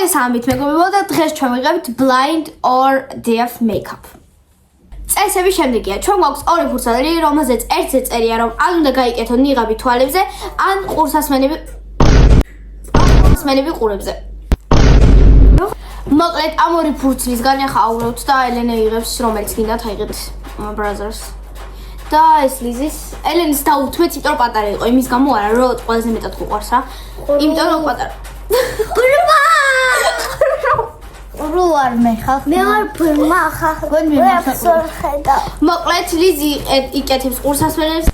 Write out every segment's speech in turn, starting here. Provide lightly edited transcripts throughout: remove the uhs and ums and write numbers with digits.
მოგესალმებით მეგობრებო და დღეს ჩვენ ვიღებთ blind or deaf makeup. წესები შემდეგია. ჩვენ გვაქვს ორი ფურცელი, რომელზეც ერთზე წერია, რომ ან უნდა გაიკეთო ნიღაბი თვალებზე, ან ყურსასმენები ყურებზე. მოკლედ ამ ორი ფურცლისგან ახლა აურავთ და ელენე იღებს რომელიც გინდათ აიღეთ brothers. და ეს ლიზის ელენის დაუთმეთ, იმიტომ რომ პატარა იყო, იმის გამო არა, რომ ყველაზე მეტად გუყვარს რა. იმიტომ რომ პატარა. რო არ მე ხალხ მე არ ფერმა ხალხ ხედა მოკლედ ლიზი იკეთებს ყურსასმენებს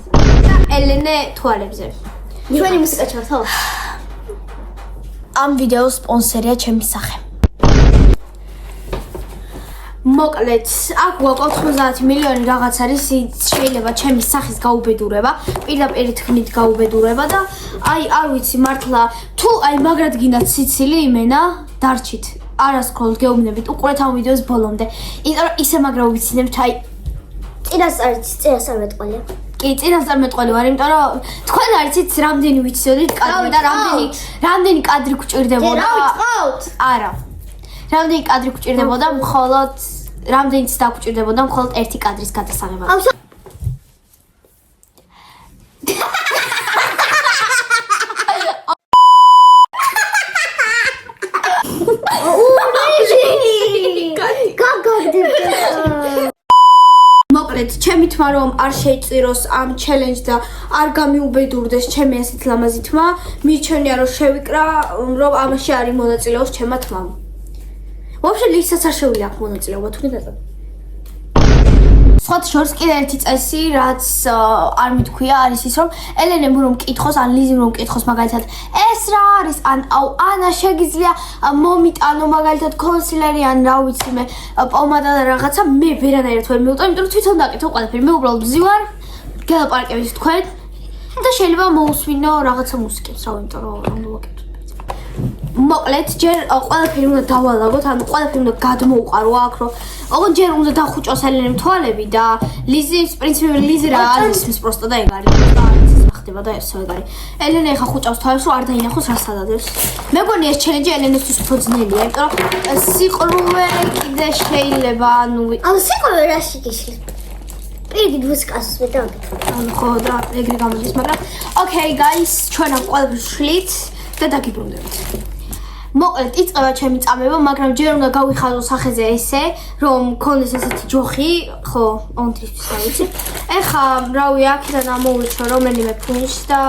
და ელენე თვალებზე. ჩვენი მუსიკა ჩართო? ამ ვიდეოს სპონსორია ჩემი სახე. მოკლედ, აქ გვაქვს 90 მილიონი რაღაც არის, შეიძლება ჩემი სახის გაუბედურება, პირდაპირ თქმით გაუბედურება და აი არ ვიცი მართლა თუ აი მაგრად გინდათ სიცილი იმენა, დარჩით. არასკროლ გეუბნებით, უყურეთ ამ ვიდეოს ბოლომდე. იმიტომ რომ ისე მაგრა ვიცინებთ, აი წინასწარ მეტყოლია. კი, წინასწარ მეტყველი ვარ, იმიტომ რომ თქვენ არიცით რამდენი ვიცოდით კადრი და რამდენი კადრი გჭირდებოდა. არა. რამდენი კადრი გჭირდებოდა, მხოლოდ რამდენიც დაგჭირდებოდა, მხოლოდ ერთი კადრის გადასაღებად. მოკლედ, ჩემი თმა რომ არ შეიწიროს ამ ჩელენჯს და არ გამიუბედურდეს ჩემი ასეთ ლამაზი თმა, მირჩენია რომ შევიკრა, რომ ამაში არის მონაწილეობს ჩემმა თმამ. Вообще ლისაც არ შეუძლია აქ მონაწილეობა, თუ გინდა. სხვათა შორის კიდე ერთი წესი, რაც არ მითქვია, არის ის, რომ ელენემ რომ მკითხოს, ან ლიზიმ რომ მკითხოს მაგალითად, ეს რა არის, ან ანა შეგიძლია მომიტანო მაგალითად კონსილერი, ან რა ვიცი მე, პომადა და რაღაცა, მე ვერანაირად ვერ მივუტო, იმიტომ რომ თვითონ დაკითხო ყველაფერი. მე უბრალოდ ვზივარ, გელაპარაკებით თქვენ და შეიძლება მოусვინო რაღაცა მუსიკებს, რა იმიტომ რომ ვაკეთებ. მოკლედ, ჯერ ყველაფერი უნდა დავალაგოთ, ანუ ყველაფერი უნდა გადმოუყარო აქ, რომ ოღონდ ჯერ უნდა დახუჭოს ელენემ თვალები და ლიზის, პრინციპი ლიზი რა არის ის პროსტა და ეგ არის. და არის ის ხდება და ესე ეგ არის. ელენე ხა ხუჭავს თვალებს, რომ არ დაინახოს რას ადადებს. მეგონი ეს ჩელენჯი ელენესთვის უფრო ძნელია, იმიტომ რომ სიყრუვე კიდე შეიძლება, ანუ სიყრუვე რაში გიშლის? პირიქით მუსიკას მე დავაკეთე. ხო და ეგრე გამოდის, მაგრამ okay guys, ჩვენ ამ ყველაფერს შლით და დაგიბრუნდებით. მოკლედ, იწყება ჩემი წამება, მაგრამ ჯერ უნდა გავიხადო სახეზე ესე, რომ მქონდეს ესეთი ჯოხი, ხო, ონთისთვის რა ვიცი. ეხა, რავი, აქედან ამოვიჩო რომელიმე ფუნში და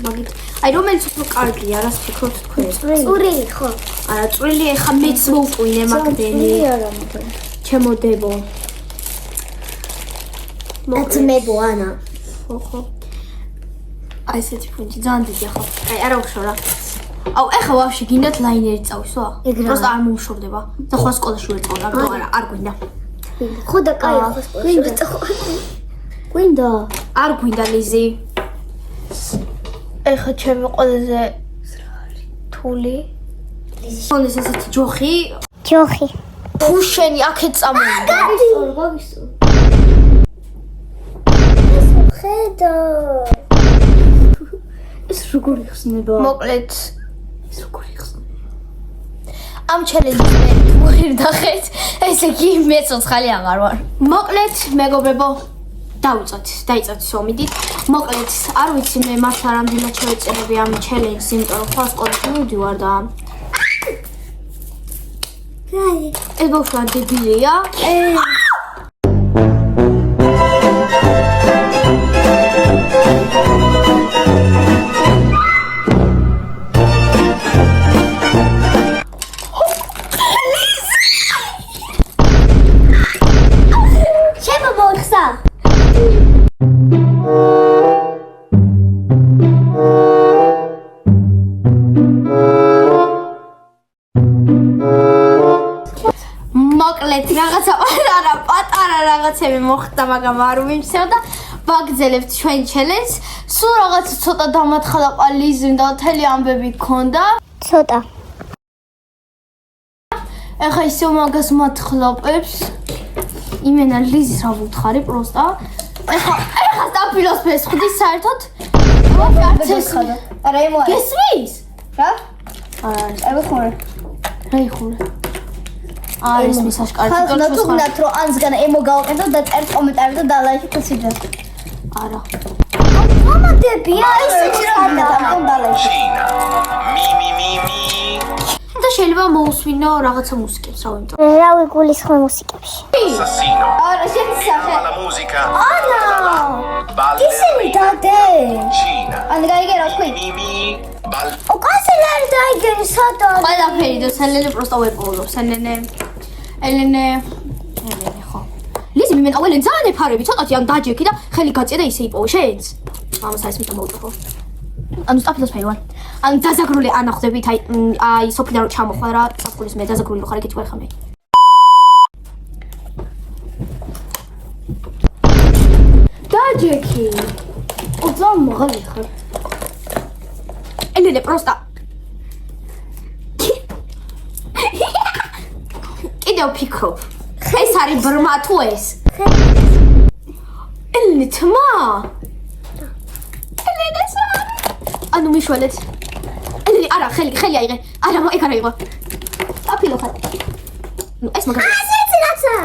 მაგით. აი, რომელიც უფრო კარგია, რას ფიქრობთ თქვენ? წვრილი, ხო? არა, წვრილი, ეხა მეც მოვკვინე მაგდენი. ჩემო დებო. აცმებო ანა. ხო. აი, ესეთი ფუნში ძალიან დიდია, ხო? აი, არა უშორა. აუ, ეხლა ვაფშე გინდათ ლაინერი წავისვა? პროსტა არ მოუშორდება. და სხვა სკოლაში ვეწავდა, მაგრამ არ გვინდა. ხო და კაი, ხო სკოლაში. გვინდა? არ გვინდა ლიზი. ეხლა ჩემი ყველაზე თული. ლიზი. კონდეს ესეთი ჯოხი. ჯოხი. უშენი აქეთ წამოვიდა. გაგისწორ. ხედა. ეს როგორ იხსნება? მოკლედ ამ ჩელენჯს მე ვერ დახეთ, ესე იგი მე ცოცხალი აღარ ვარ. მოკლედ, მეგობრებო, დაიწყოთ ომიდით. მოკლედ, არ ვიცი მე მართლა რამდენად შევეწერები ამ ჩელენჯს, იმიტომ რომ სხვა სკოლაში მივდივარ და ეს ბავშვი დებილია. მოკლედ, რაღაცა პატარა რაღაცები მოხდა, მაგრამ არ ვიმსევ და ვაგრძელებთ ჩვენ ჩელენჯს. სულ რაღაც ცოტა დამათხალაყა ლიზი და მთელი ამბები გქონდა. ცოტა. ეხა ისევ მაგას მათხლაპებს. იმენა ლიზის რა ვუთხარი პროსტა. ეხა დაფილოსოფეს ხდი საერთოდ. არა, იმოა. გესმის? რა? არა, აი ხომ. რა იხურე? არის მის აშკარად. ხალხო თუნდაც რომ ანსგან ემო გავაკეთო და წერთ კომენტარებში და დალაიქეთ ვიდეო. არა. მომადებია ისე რა დალაიქეთ. და შეიძლება მოусვინო რაღაცა მუსიკებს, რა ვიმთო. რა ვიგულისხმე მუსიკებში. არა, შეცახე. La musica. ანა. ისინი დადე. ანუ გაიგე რა თქვი? ო კანსელარი დაიგენი სადა. ყველაფერი და სელენე პროსტა ვერ პოულობს. ელენე ხო. ლიზი მიმენ აველენ ძალიან ეფარები, ცოტათი ან დაჯექი და ხელი გაწია და ისე იპოვე შენს. ამას არის მითო მოვუწო. ანუ სტაფილოს ფერი ვარ. ანუ დაზაგრული ანა ხვდებით აი სოფიდან რომ ჩამოხვალ რა საფხულის მე დაზაგრული რო ხარ ეგეთი ვარ ხამე. დაჯექი. ოცო მაღალი ხარ. ელენე პროსტა. კიდევ ფიქრობ. ეს არის ბრმა თუ ეს? ელენე თმა. ელენეს ანუ მიშველეთ. ელენე არა ხელი აიღე. არა ეგ არა იყო. აფილო ხარ. ნუ ეს მაგარი.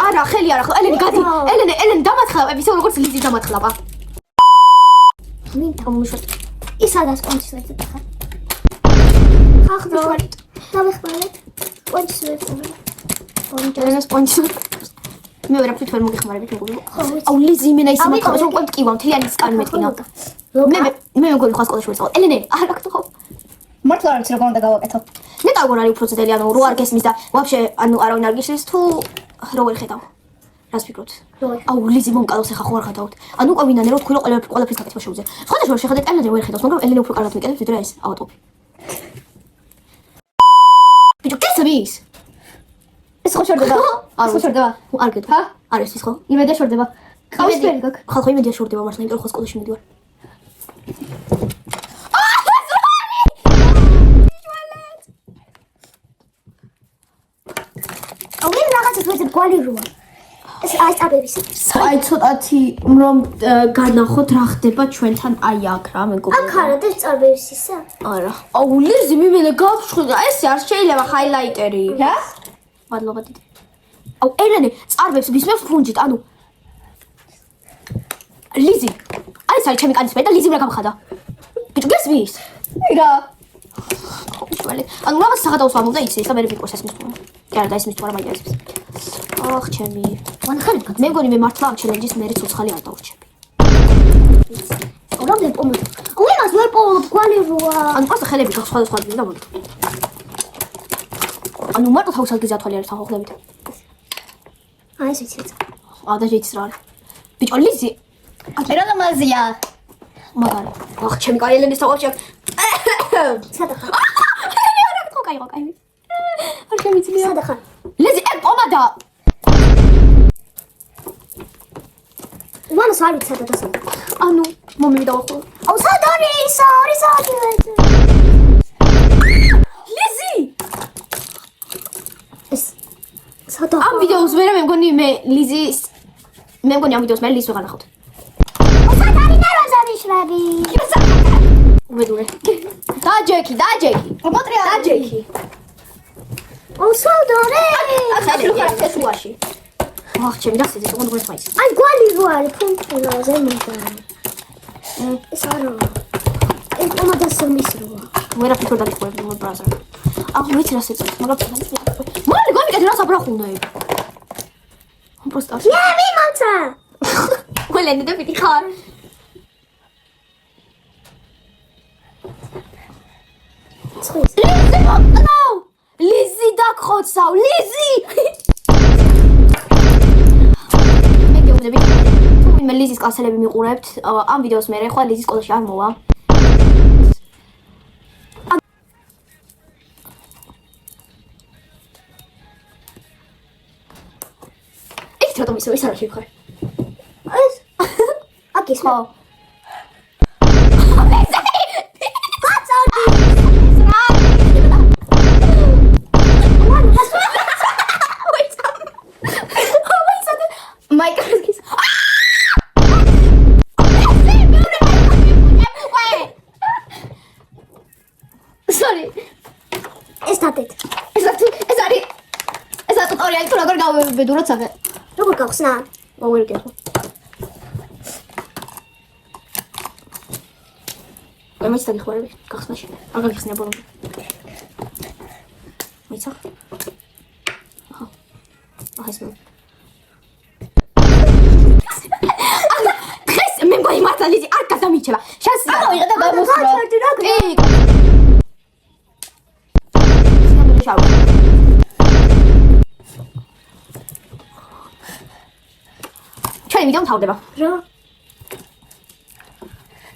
არა ხელი არა ხო ელენე გადი. ელენე დამათხლავ ისე როგორც ლიზი დამათხლავა. მინდა მიშველეთ. ისადაც კონჩის ვერც ხარ. ხახდო. დავეხმარეთ. კონჩის ვერც. ელენეს პონჩი. მე ვერაფრით ვერ მოგეხმარებით მეგობრო. აუ ლიზი მენა ისე მოყავს რომ კონტ კივა მთლიანი სკანი მეტყინა. მე მეგობრო ხარ სკოლაში ვეცალ. ელენე არა გთხოვ. მართლა არ ვიცი როგორ უნდა გავაკეთო. ნეტა როგორ არის უფრო ცდელი ანუ რო არ გესმის და ვაფშე ანუ არავინ არ გიშლის თუ რო ვერ ხედავ. რას ფიქრობთ? აუ ლიზი მომკალავს ახლა ხო არ ხედავთ. ანუ ყვინანე რო თქვი რომ ყველაფერს გაკეთება შეუძლია. სხვადასხვა შეხედეთ ელენე ვერ ხედავს მაგრამ ელენე უფრო კარგად მიკეთებს ვიდრე ეს ავატოპი. ბიჭო გესმის? ეს ხო შორდება? არ შორდება. არ გეტყვი. ჰა? არის ის ხო? იმედია შორდება. ყავისფერი გაქ. ხალხო იმედია შორდება მართლა იმიტომ რომ ხო სკოლაში მიდივარ. აუ მე რაღაცას ვეძებ კვალი როა. ეს აი წაბების. აი ცოტათი რომ განახოთ რა ხდება ჩვენთან აი აქ რა მეგობრებო. აქ არა და წაბების ისა? არა. აუ ლიზი მიმენე გავშხდა. ეს არ შეიძლება ჰაილაიტერი. რა? მადლობა დიდი. აუ ელენე წარბებს ვისმევს ფუნჯით, ანუ ლიზი. აი ეს არის ჩემი კანის მე და ლიზი უნდა გამხადა. ბიჭო გესმის? რა? ანუ რაღაც საღადაოს ვამბობ და იცი, ეს და მე ვიყოს ეს მისმა. კი არა და ეს მისმა რა მაინტერესებს. ახ ჩემი. ვანახარებ გაკ. მე მგონი მე მართლა ამ ჩელენჯის მერე ცოცხალი არ დავრჩები. რომლე პომო? უი მას ვერ პოვობ კვალი როა. ანუ просто ხელები გაქვს სხვადასხვა ადგილზე და მოდით. ანუ მარტო თავის ადგილზე ათვალი არის თან ახლებით. აი ეს ვიცი. და შეიცი რა არის. ბიჭო ლიზი რა დამაზია? მაგარი. ახ ჩემი კარი ელენეს თავში აქვს. სადა ხარ? არა გქო კაი კაი. არ შემიძლია. სადა ხარ? ლიზი ეგ პომადა. ვანას არ ვიცი სადა დასა. ანუ მომივიდა ხო? აუ სადა არის? არის ადგილზე. ლიზი ეს სადა ამ ვიდეოს მერე მე მგონი მე ლიზის მე მგონი ამ ვიდეოს მერე ლიზს ვეღარ აუ სადა არის ნაროზანიშლები. უბედურე. დაჯექი. მოტრია დაჯექი. აუ სადა არის? ახლა ეს უაში. ახ ჩემი დასეძე თქო როგორ ფაის. აი კვალი როა არის ფუნქცია ზემოდან. ეს არა. ეს მომადას სომის როა. ვერაფერ არ დაიყვები მო ბრაზა. ახ ვიცი რა შეწევს, მაგრამ მალე გამიგეთ რა საბრახუნე. просто მე მიმოცა. ყველანი და პიტი ხარ. ლიზი დაგხოცავ, ლიზი! მე გეუბნები, თუ ვინმე ლიზის კლასელები მიყურებთ, ამ ვიდეოს მერე ხვალ ლიზის სკოლაში არ მოვა. ეს რატომ ისე ის არ შევხარ? ეს? აკის ხო? ტუტორიალი თუ როგორ გავებედუროთ სახე. როგორ გავხსნა? მოვირგეთო. მეცდა გიხმარები გახსნაში. აღარ გიხსნა ბოლომდე. მეცა. აჰა. აჰა ეს დღეს მე მგონი მართლა ლიზი არ გადამიჩება. შანსი არ ვიღე და გამოსვლა. კი. ჩვენი ვიდეო მთავრდება. რა?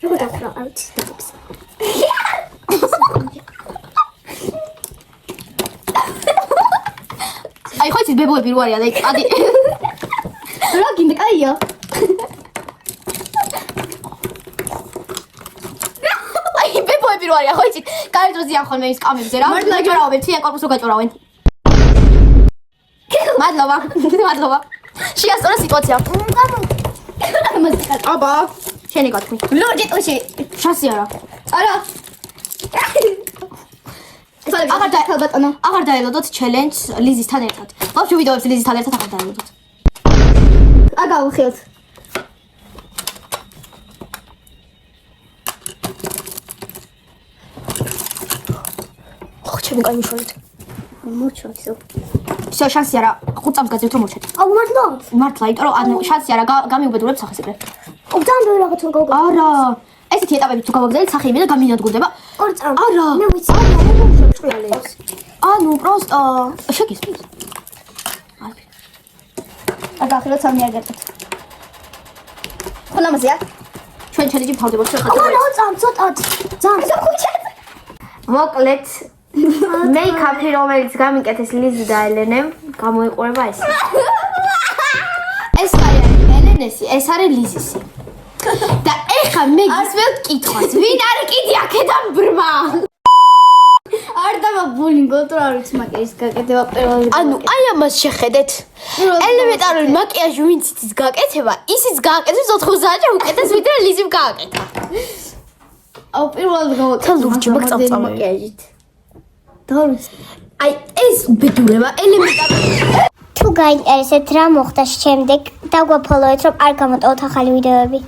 როგორ დავხრა? არ ვიცი დაგებს. აი ხო იცით ბებოები რო არიან, აი ადი. რა გინდა კაია? აი ბებოები რო არიან, ხო იცით? კარდროზიან ხოლმე ის კამებზე რა. გაჭარავენ, ციან კორპუსს რო გაჭარავენ. მადლობა. მადლობა. შეასწორა სიტუაცია. აბა, შენი გათქვი. ლოგიკოში. შანსი არა. არა. აღარ დაელოდოთ ჩელენჯს ლიზისთან ერთად. ვაფშე ვიდეოებს ლიზისთან ერთად აღარ დაელოდოთ. აგავხილთ. ხო, ჩემი კაი მიშორეთ. მოჩვენ ისო. всё, შანსი არა. 5 წამს გაძევთ რომ მორჩეთ. აუ მართლა? მართლა, იმიტომ რომ ანუ შანსი არა გამიუბედურებ სახეს ეგრე. ძალიან ბევრი რაღაცა გავგა. არა. ესეთი ეტაპები თუ გავაგზავნეთ, სახე იმენა გამინადგურდება. 2 წამს. არა. მე ვიცი. არა, მე მომშოჭრიალებს. ანუ просто შეგისმის. არის. აგავხილოთ სამი აგერტოთ. ხოლამაზეა? ჩვენ ჩელენჯი მთავრდება შეხა. არა, 2 წამს ცოტად. ძალიან ხუჩა. მოკლედ მეიკაპი რომელიც გამიკეთეს ლიზი და ელენემ გამოიყურება ეს. ეს არის ელენესი, ეს არის ლიზისი. და ეხა მე გისმევთ კითხვას, ვინ არის კიდე აქედან ბრმა? არ დავაბულინგო, თუ არ ვიცი მაკიაჟის გაკეთება პირველი. ანუ აი ამას შეხედეთ. ელემენტარული მაკიაჟი ვინც იცის გაკეთება, ისიც გააკეთებს 4 საათში უკეთეს ვიდრე ლიზიმ გააკეთა. აუ პირველად გავაკეთე. ლურჯი მაგწამწამი. მაკიაჟით. დავიცი. აი ეს უბედურება ელემენტარული. თუ გაინტერესებთ რა მოხდა შემდეგ, დაგვაფოლოეთ რომ არ გამოტოვოთ ახალი ვიდეოები.